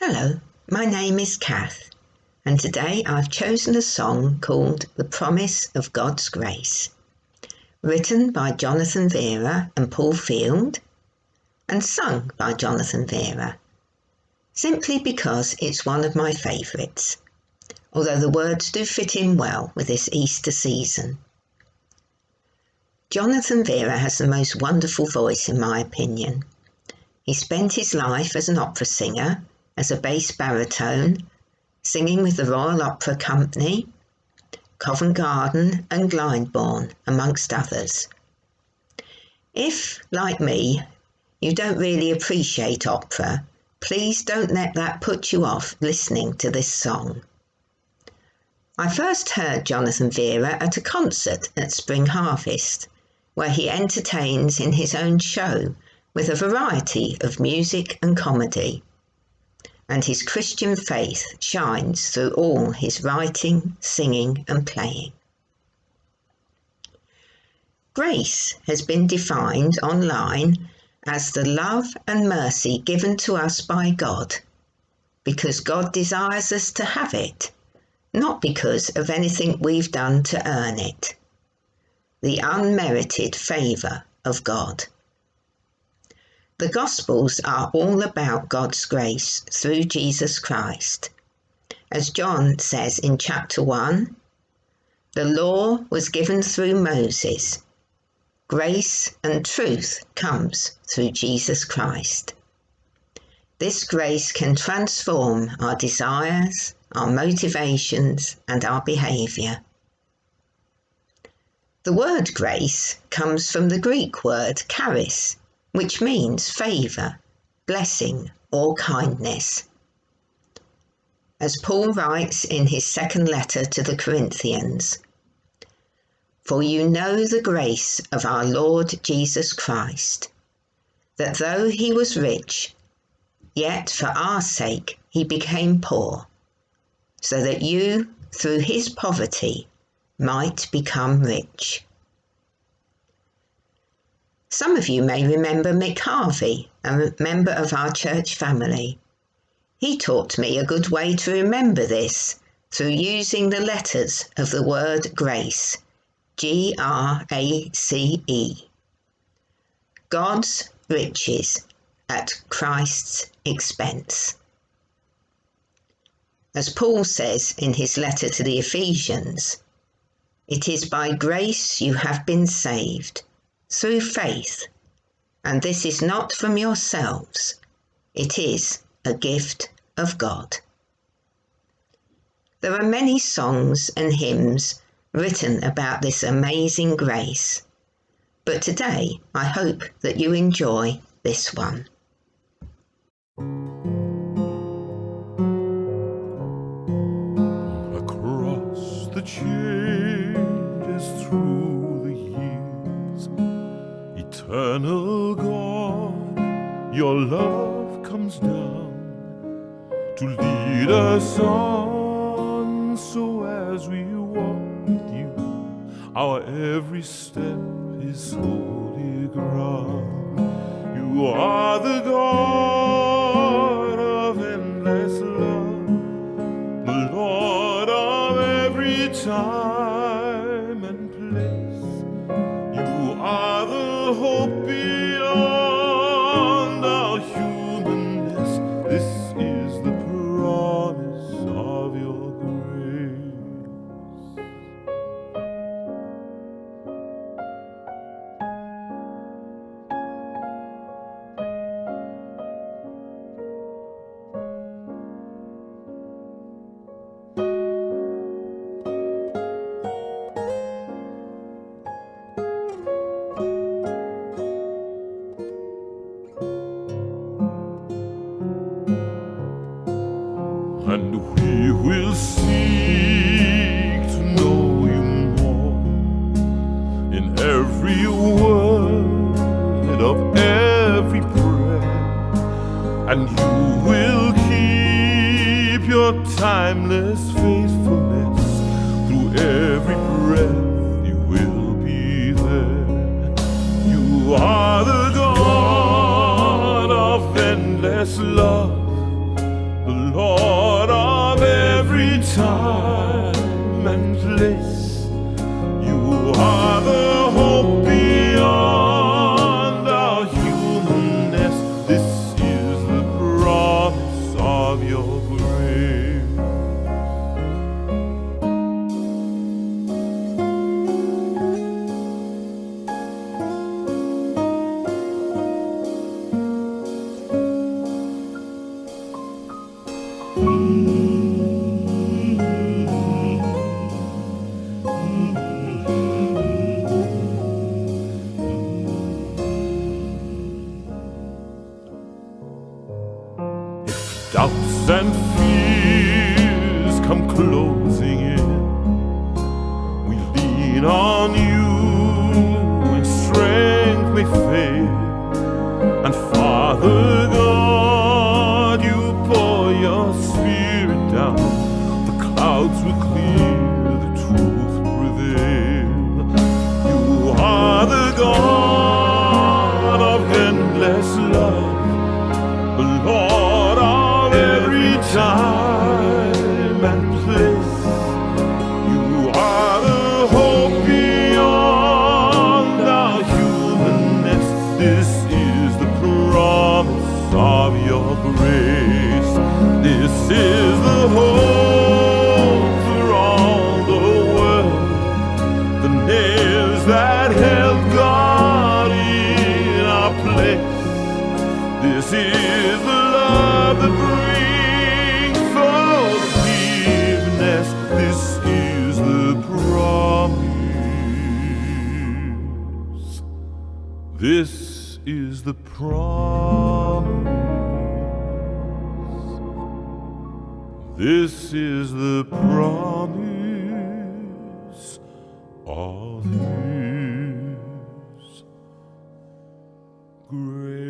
Hello, my name is Cath, and today I've chosen a song called The Promise of God's Grace, written by Jonathan Vera and Paul Field, and sung by Jonathan Vera, simply because it's one of my favourites, although the words do fit in well with this Easter season. Jonathan Vera has the most wonderful voice in my opinion. He spent his life as an opera singer, as a bass baritone, singing with the Royal Opera Company, Covent Garden and Glyndebourne, amongst others. If, like me, you don't really appreciate opera, please don't let that put you off listening to this song. I first heard Jonathan Vera at a concert at Spring Harvest, where he entertains in his own show with a variety of music and comedy. And his Christian faith shines through all his writing, singing and playing. Grace has been defined online as the love and mercy given to us by God, because God desires us to have it, not because of anything we've done to earn it. The unmerited favour of God. The Gospels are all about God's grace through Jesus Christ. As John says in chapter 1, the law was given through Moses. Grace and truth comes through Jesus Christ. This grace can transform our desires, our motivations, and our behaviour. The word grace comes from the Greek word charis, which means favour, blessing, or kindness. As Paul writes in his second letter to the Corinthians, "For you know the grace of our Lord Jesus Christ, that though he was rich, yet for our sake he became poor, so that you, through his poverty, might become rich." Some of you may remember Mick Harvey, a member of our church family. He taught me a good way to remember this through using the letters of the word grace, Grace. God's riches at Christ's expense. As Paul says in his letter to the Ephesians, "It is by grace you have been saved, through faith, and this is not from yourselves, it is a gift of God." There are many songs and hymns written about this amazing grace, but today I hope that you enjoy this one. Across the changes through the years, eternal God, your love comes down to lead us on, so as we walk with you, our every step is holy ground. You are the God of endless love, the Lord of every time and place. You are the hope beyond our humanness. This is the promise of your grace. And we will seek to know you more in every word of every prayer, and you will keep your timeless faithfulness through every breath. You will be there. You are the God of endless love, the Lord of every time and place. You are the hope beyond our humanness. This is the promise of your grace. Doubts and fears come closing in, we lean on you when strength may fail. And Father God, you pour your Spirit down, the clouds will clear, the truth prevail. You are the God of endless love, the Lord of every time and place. You are the hope beyond our humanness. This is the promise of your grace. This is the hope for all the world, the nails that held God in our place. This is the love that brings forgiveness. This is the promise. This is the promise. This is the promise of His grace.